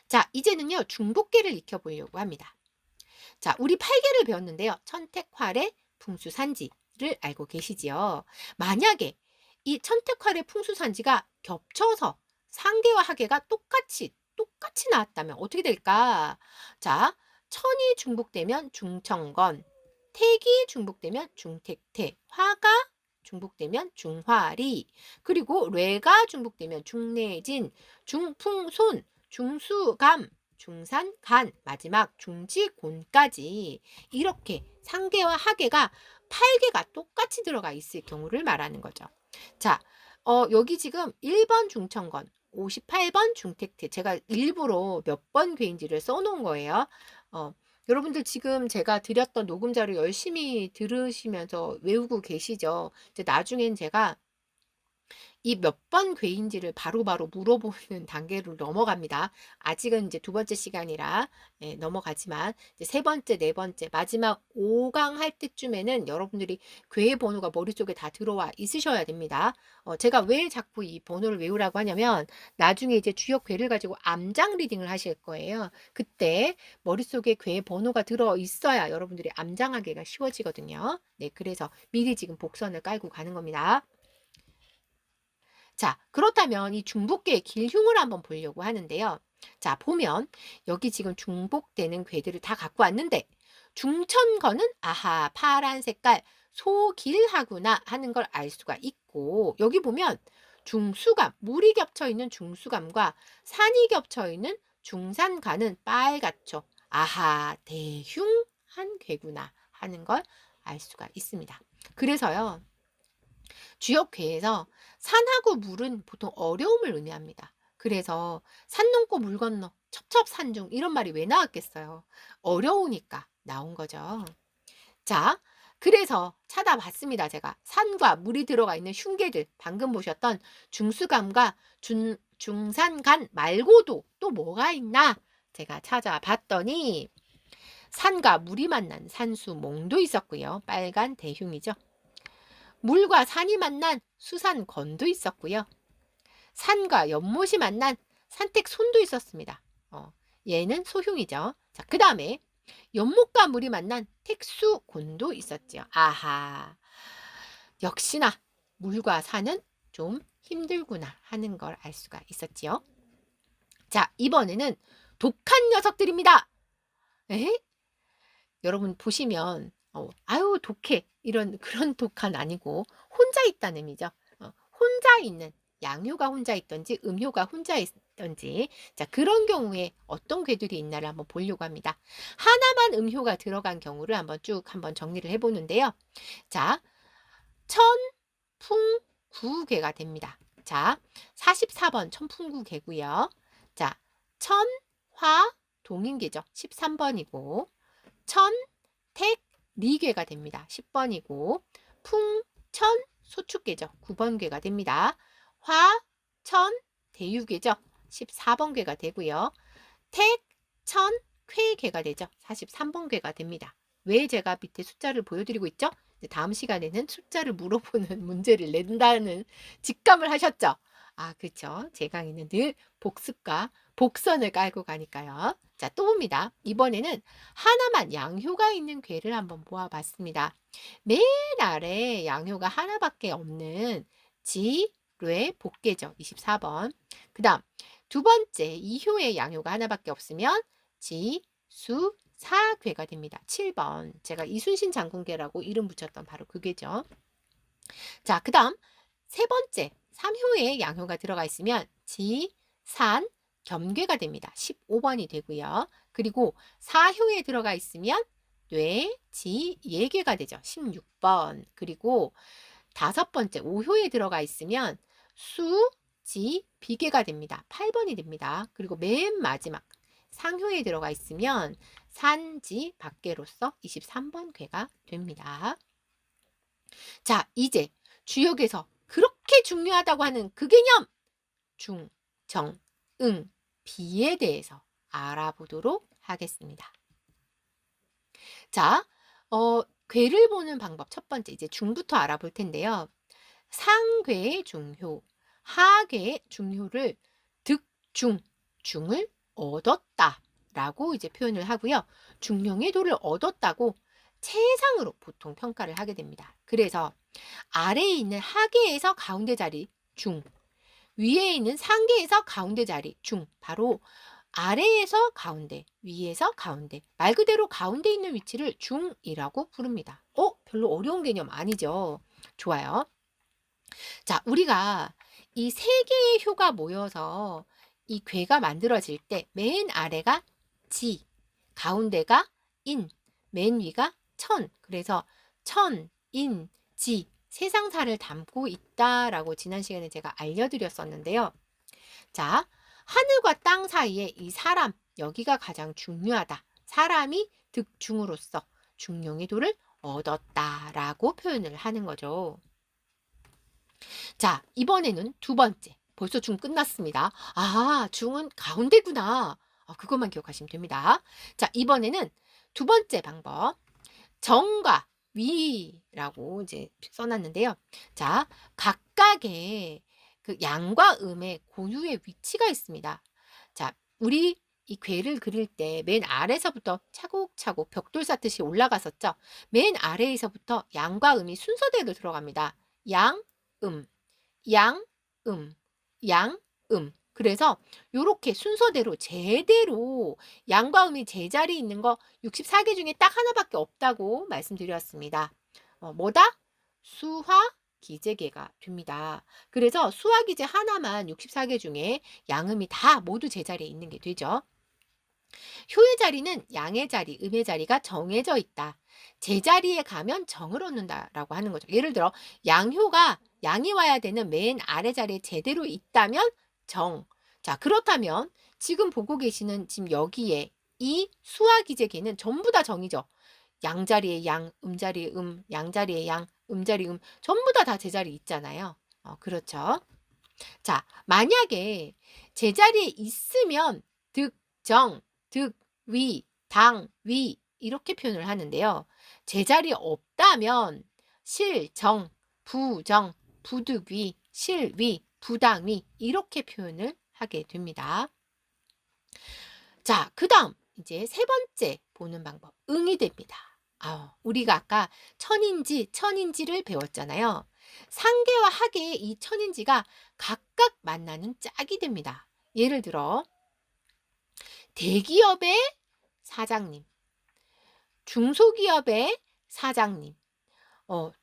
자, 이제는요, 중복계를 익혀보려고 합니다. 자, 우리 팔계를 배웠는데요. 천택활의 풍수산지를 알고 계시지요? 만약에 이 천택활의 풍수산지가 겹쳐서 상계와 하계가 똑같이 나왔다면 어떻게 될까? 자, 천이 중복되면 중천건, 택이 중복되면 중택태, 화가 중복되면 중화리, 그리고 례가 중복되면 중내진, 중풍손, 중수감, 중산간, 마지막 중지곤까지 이렇게 상계와 하계가 8개가 똑같이 들어가 있을 경우를 말하는 거죠. 자, 여기 지금 1번 중천건, 58번 중택태, 제가 일부러 몇 번 괴인지를 써놓은 거예요. 여러분들 지금 제가 드렸던 녹음 자료 열심히 들으시면서 외우고 계시죠? 이제 나중엔 제가 이 몇 번 괴인지를 바로바로 물어보는 단계로 넘어갑니다. 아직은 이제 두 번째 시간이라 넘어가지만 이제 세 번째, 네 번째, 마지막 5강 할 때쯤에는 여러분들이 괴 번호가 머릿속에 다 들어와 있으셔야 됩니다. 제가 왜 자꾸 이 번호를 외우라고 하냐면 나중에 이제 주역 괴를 가지고 암장 리딩을 하실 거예요. 그때 머릿속에 괴 번호가 들어 있어야 여러분들이 암장하기가 쉬워지거든요. 네, 그래서 미리 지금 복선을 깔고 가는 겁니다. 자, 그렇다면 이 중복계의 길흉을 한번 보려고 하는데요. 자, 보면 여기 지금 중복되는 궤들을 다 갖고 왔는데 중천거는 아하 파란 색깔 소길하구나 하는 걸 알 수가 있고, 여기 보면 중수감, 물이 겹쳐 있는 중수감과 산이 겹쳐 있는 중산간은 빨갛죠. 아하 대흉한 궤구나 하는 걸 알 수가 있습니다. 그래서요, 주역궤에서 산하고 물은 보통 어려움을 의미합니다. 그래서 산 넘고 물 건너 첩첩산중 이런 말이 왜 나왔겠어요? 어려우니까 나온 거죠. 자, 그래서 찾아봤습니다. 제가 산과 물이 들어가 있는 흉계들, 방금 보셨던 중수감과 중산간 말고도 또 뭐가 있나 제가 찾아봤더니 산과 물이 만난 산수몽도 있었고요. 빨간 대흉이죠. 물과 산이 만난 수산건도 있었고요. 산과 연못이 만난 산택손도 있었습니다. 얘는 소흉이죠. 자, 그 다음에 연못과 물이 만난 택수곤도 있었죠. 아하, 역시나 물과 산은 좀 힘들구나 하는 걸 알 수가 있었지요. 자, 이번에는 독한 녀석들입니다. 에? 여러분 보시면 아유 독해 이런 그런 독한 아니고 혼자 있다는 의미죠. 혼자 있는 양효가 혼자 있던지 음효가 혼자 있던지, 자 그런 경우에 어떤 괴들이 있나를 한번 보려고 합니다. 하나만 음효가 들어간 경우를 한번 쭉 한번 정리를 해보는데요. 자, 천풍구괴가 됩니다. 자, 44번 천풍구괴고요. 자, 천화동인괴죠. 13번이고 천택리괴가 됩니다. 10번이고 풍천소축괴죠. 9번 괴가 됩니다. 화천대유괴죠. 14번 괴가 되고요. 택천쾌괴가 되죠. 43번 괴가 됩니다. 왜 제가 밑에 숫자를 보여드리고 있죠? 다음 시간에는 숫자를 물어보는 문제를 낸다는 직감을 하셨죠? 아, 그렇죠. 제 강의는 늘 복습과 복선을 깔고 가니까요. 자, 또 봅니다. 이번에는 하나만 양효가 있는 괴를 한번 모아봤습니다. 맨 아래 양효가 하나밖에 없는 지, 뢰, 복괴죠. 24번. 그 다음 두 번째 이효의 양효가 하나밖에 없으면 지, 수, 사괴가 됩니다. 7번. 제가 이순신 장군괴라고 이름 붙였던 바로 그 괴죠. 자, 그 다음 세 번째 3효에 양효가 들어가 있으면 지, 산, 겸괴가 됩니다. 15번이 되고요. 그리고 4효에 들어가 있으면 뇌, 지, 예괴가 되죠. 16번. 그리고 다섯 번째 5효에 들어가 있으면 수, 지, 비괴가 됩니다. 8번이 됩니다. 그리고 맨 마지막 상효에 들어가 있으면 산지, 밖에로서 23번 괴가 됩니다. 자, 이제 주역에서 그렇게 중요하다고 하는 그 개념 중, 정, 응, 비에 대해서 알아보도록 하겠습니다. 자, 괴를 보는 방법 첫 번째 이제 중부터 알아볼 텐데요. 상괴의 중효, 하괴의 중효를 득중, 중을 얻었다 라고 이제 표현을 하고요. 중용의 도를 얻었다고 최상으로 보통 평가를 하게 됩니다. 그래서 아래에 있는 하계에서 가운데 자리 중, 위에 있는 상계에서 가운데 자리 중, 바로 아래에서 가운데, 위에서 가운데, 말 그대로 가운데 있는 위치를 중이라고 부릅니다. 별로 어려운 개념 아니죠? 좋아요. 자, 우리가 이 세 개의 효가 모여서 이 괴가 만들어질 때 맨 아래가 지, 가운데가 인, 맨 위가 천. 그래서 천, 인, 지, 세상사를 담고 있다라고 지난 시간에 제가 알려드렸었는데요. 자, 하늘과 땅 사이에 이 사람, 여기가 가장 중요하다. 사람이 득중으로서 중용의 도를 얻었다라고 표현을 하는 거죠. 자, 이번에는 두 번째. 벌써 중 끝났습니다. 중은 가운데구나. 그것만 기억하시면 됩니다. 자, 이번에는 두 번째 방법. 정과 위라고 이제 써놨는데요. 자, 각각의 그 양과 음의 고유의 위치가 있습니다. 자, 우리 이 괴를 그릴 때 맨 아래서부터 차곡차곡 벽돌 쌓듯이 올라갔었죠. 맨 아래에서부터 양과 음이 순서대로 들어갑니다. 양, 양, 양, 그래서 요렇게 순서대로 제대로 양과 음이 제자리에 있는 거 64개 중에 딱 하나밖에 없다고 말씀드렸습니다. 뭐다? 수화 기재개가 됩니다. 그래서 수화 기재 하나만 64개 중에 양음이 다 모두 제자리에 있는 게 되죠. 효의 자리는 양의 자리, 음의 자리가 정해져 있다. 제자리에 가면 정을 얻는다라고 하는 거죠. 예를 들어 양효가 양이 와야 되는 맨 아래 자리에 제대로 있다면 정. 자, 그렇다면 지금 보고 계시는 지금 여기에 이 수화 기재개는 전부 다 정이죠. 양 자리에 양, 자리에 양 자리에 양, 자리에 전부 다 제자리 있잖아요. 그렇죠. 자, 만약에 제자리에 있으면 득정, 득위, 당위 이렇게 표현을 하는데요. 제자리에 없다면 실정, 부정, 부득위, 실위, 부당위 이렇게 표현을 하게 됩니다. 자, 그 다음 이제 세 번째 보는 방법, 응이 됩니다. 우리가 아까 천인지를 배웠잖아요. 상계와 하계의 이 천인지가 각각 만나는 짝이 됩니다. 예를 들어 대기업의 사장님, 중소기업의 사장님,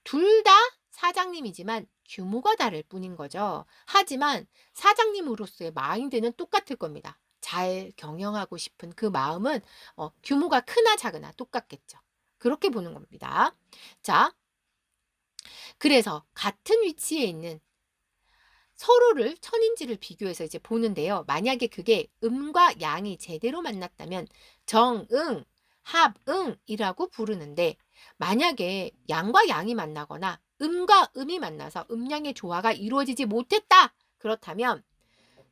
둘 다 사장님이지만 규모가 다를 뿐인 거죠. 하지만 사장님으로서의 마인드는 똑같을 겁니다. 잘 경영하고 싶은 그 마음은 규모가 크나 작으나 똑같겠죠. 그렇게 보는 겁니다. 자, 그래서 같은 위치에 있는 서로를 천인지를 비교해서 이제 보는데요. 만약에 그게 음과 양이 제대로 만났다면 정응, 합응이라고 부르는데 만약에 양과 양이 만나거나 음과 음이 만나서 음양의 조화가 이루어지지 못했다. 그렇다면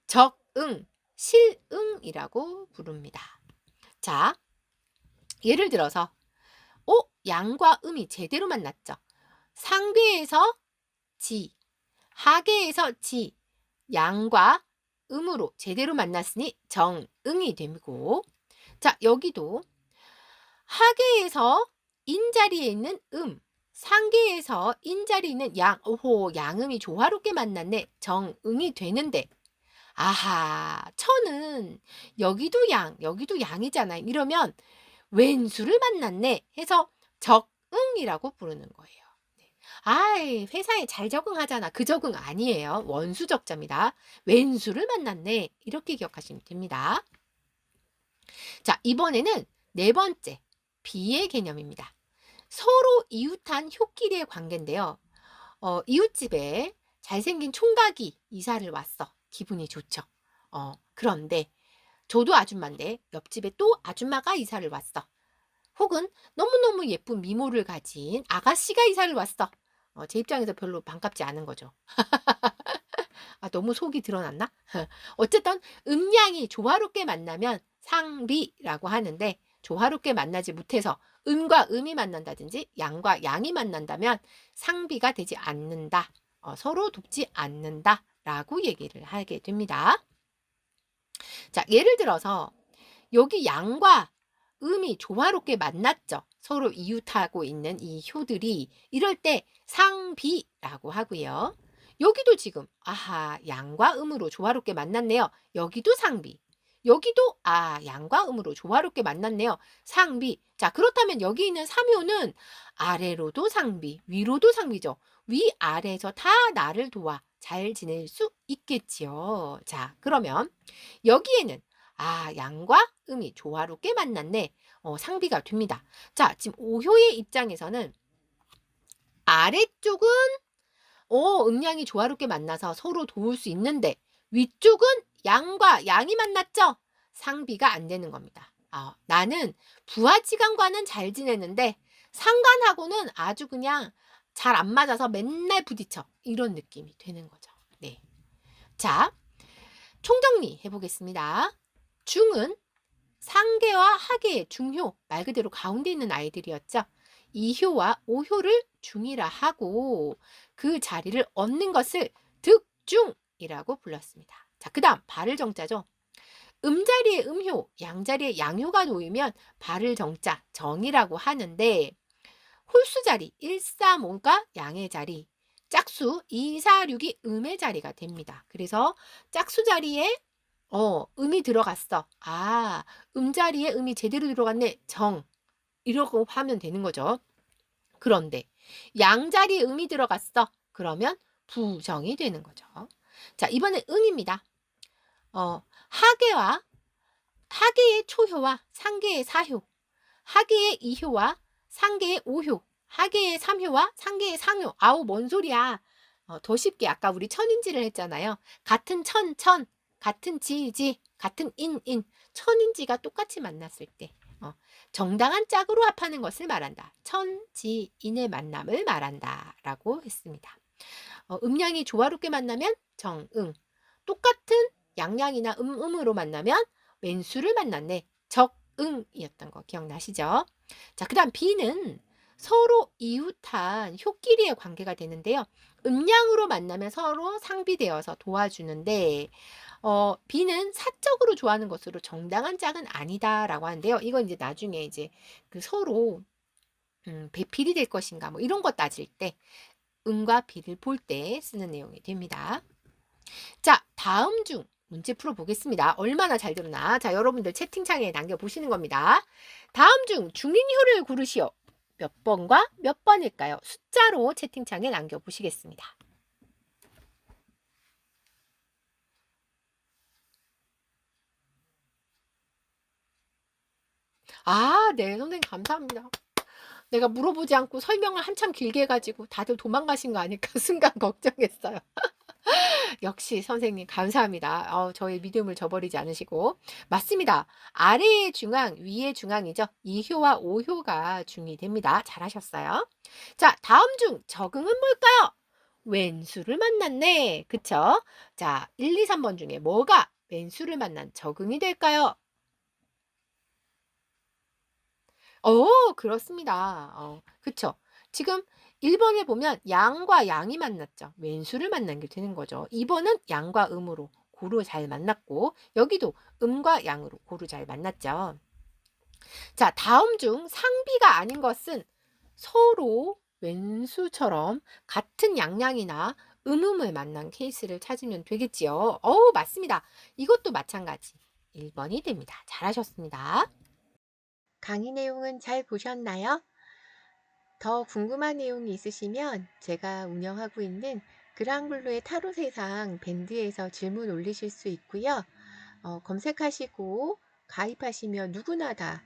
적응, 실응이라고 부릅니다. 자, 예를 들어서 양과 음이 제대로 만났죠. 상계에서 지, 하계에서 지, 양과 음으로 제대로 만났으니 정응이 되고, 자, 여기도 하계에서 인자리에 있는 상계에서 인자리에 있는 양, 양음이 조화롭게 만났네. 정응이 되는데, 천은 여기도 양, 여기도 양이잖아요. 이러면 왼수를 만났네 해서 적응이라고 부르는 거예요. 회사에 잘 적응하잖아. 그 적응 아니에요. 원수적자입니다. 왼수를 만났네. 이렇게 기억하시면 됩니다. 자, 이번에는 네 번째, 비의 개념입니다. 서로 이웃한 효끼리의 관계인데요. 이웃집에 잘생긴 총각이 이사를 왔어. 기분이 좋죠. 그런데 저도 아줌마인데 옆집에 또 아줌마가 이사를 왔어. 혹은 너무너무 예쁜 미모를 가진 아가씨가 이사를 왔어. 제 입장에서 별로 반갑지 않은 거죠. 너무 속이 드러났나? 어쨌든 음양이 조화롭게 만나면 상비라고 하는데 조화롭게 만나지 못해서 음과 음이 만난다든지 양과 양이 만난다면 상비가 되지 않는다. 서로 돕지 않는다 라고 얘기를 하게 됩니다. 자, 예를 들어서 여기 양과 음이 조화롭게 만났죠. 서로 이웃하고 있는 이 효들이 이럴 때 상비라고 하고요. 여기도 지금 아하 양과 음으로 조화롭게 만났네요. 여기도 상비. 여기도 양과 음으로 조화롭게 만났네요. 상비. 자, 그렇다면 여기 있는 삼효는 아래로도 상비, 위로도 상비죠. 위아래에서 다 나를 도와 잘 지낼 수 있겠지요. 자, 그러면 여기에는 양과 음이 조화롭게 만났네. 상비가 됩니다. 자, 지금 오효의 입장에서는 아래쪽은 음양이 조화롭게 만나서 서로 도울 수 있는데 위쪽은 양과 양이 만났죠? 상비가 안 되는 겁니다. 나는 부하지간과는 잘 지내는데 상간하고는 아주 그냥 잘 안 맞아서 맨날 부딪혀. 이런 느낌이 되는 거죠. 네. 자, 총정리 해보겠습니다. 중은 상계와 하계의 중효, 말 그대로 가운데 있는 아이들이었죠. 이효와 오효를 중이라 하고 그 자리를 얻는 것을 득중이라고 불렀습니다. 자, 그 다음 발을 정자죠. 음자리에 음효, 양자리에 양효가 놓이면 발을 정자, 정이라고 하는데 홀수 자리, 1, 4, 뭔가 양의 자리, 짝수 2, 4, 6이 음의 자리가 됩니다. 그래서 짝수 자리에 음이 들어갔어. 음자리에 음이 제대로 들어갔네. 정. 이러고 하면 되는 거죠. 그런데 양자리에 음이 들어갔어. 그러면 부정이 되는 거죠. 자, 이번엔 응입니다. 하계의 초효와 상계의 사효, 하계의 이효와 상계의 오효, 하계의 삼효와 상계의 상효. 뭔 소리야. 더 쉽게 아까 우리 천인지를 했잖아요. 같은 천, 같은 지, 같은 인. 천인지가 똑같이 만났을 때 정당한 짝으로 합하는 것을 말한다. 천, 지, 인의 만남을 말한다. 라고 했습니다. 음양이 조화롭게 만나면 정, 응. 똑같은 양양이나 음으로 만나면 왼수를 만났네. 적, 응이었던 거 기억나시죠? 자, 그 다음 비는 서로 이웃한 효끼리의 관계가 되는데요. 음양으로 만나면 서로 상비되어서 도와주는데 비는 사적으로 좋아하는 것으로 정당한 짝은 아니다라고 하는데요. 이건 이제 나중에 이제 그 서로 배필이 될 것인가 뭐 이런 거 따질 때 음과 비를 볼 때 쓰는 내용이 됩니다. 자, 다음 중 문제 풀어보겠습니다. 얼마나 잘 들었나? 자, 여러분들 채팅창에 남겨보시는 겁니다. 다음 중 중인효를 고르시오. 몇 번과 몇 번일까요? 숫자로 채팅창에 남겨보시겠습니다. 네, 선생님 감사합니다. 내가 물어보지 않고 설명을 한참 길게 해가지고 다들 도망가신 거 아닐까 순간 걱정했어요. 역시 선생님 감사합니다. 저의 믿음을 저버리지 않으시고. 맞습니다. 아래의 중앙, 위의 중앙이죠. 2효와 5효가 중이 됩니다. 잘하셨어요. 자, 다음 중 적응은 뭘까요? 왼수를 만났네. 그쵸? 자, 1, 2, 3번 중에 뭐가 왼수를 만난 적응이 될까요? 그렇습니다. 그쵸? 지금 1번을 보면 양과 양이 만났죠. 왼수를 만난 게 되는 거죠. 2번은 양과 음으로 고루 잘 만났고 여기도 음과 양으로 고루 잘 만났죠. 자, 다음 중 상비가 아닌 것은 서로 왼수처럼 같은 양양이나 음음을 만난 케이스를 찾으면 되겠지요. 맞습니다. 이것도 마찬가지. 1번이 됩니다. 잘하셨습니다. 강의 내용은 잘 보셨나요? 더 궁금한 내용이 있으시면 제가 운영하고 있는 그랑블루의 타로 세상 밴드에서 질문 올리실 수 있고요. 검색하시고 가입하시면 누구나 다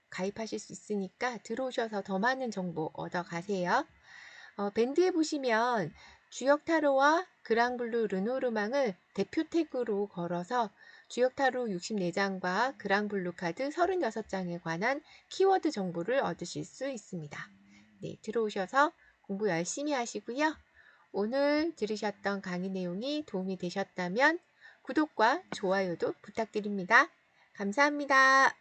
가입하실 수 있으니까 들어오셔서 더 많은 정보 얻어 가세요. 밴드에 보시면 주역 타로와 그랑블루 르노르망을 대표 태그로 걸어서 주역 타로 64장과 그랑블루 카드 36장에 관한 키워드 정보를 얻으실 수 있습니다. 네, 들어오셔서 공부 열심히 하시고요. 오늘 들으셨던 강의 내용이 도움이 되셨다면 구독과 좋아요도 부탁드립니다. 감사합니다.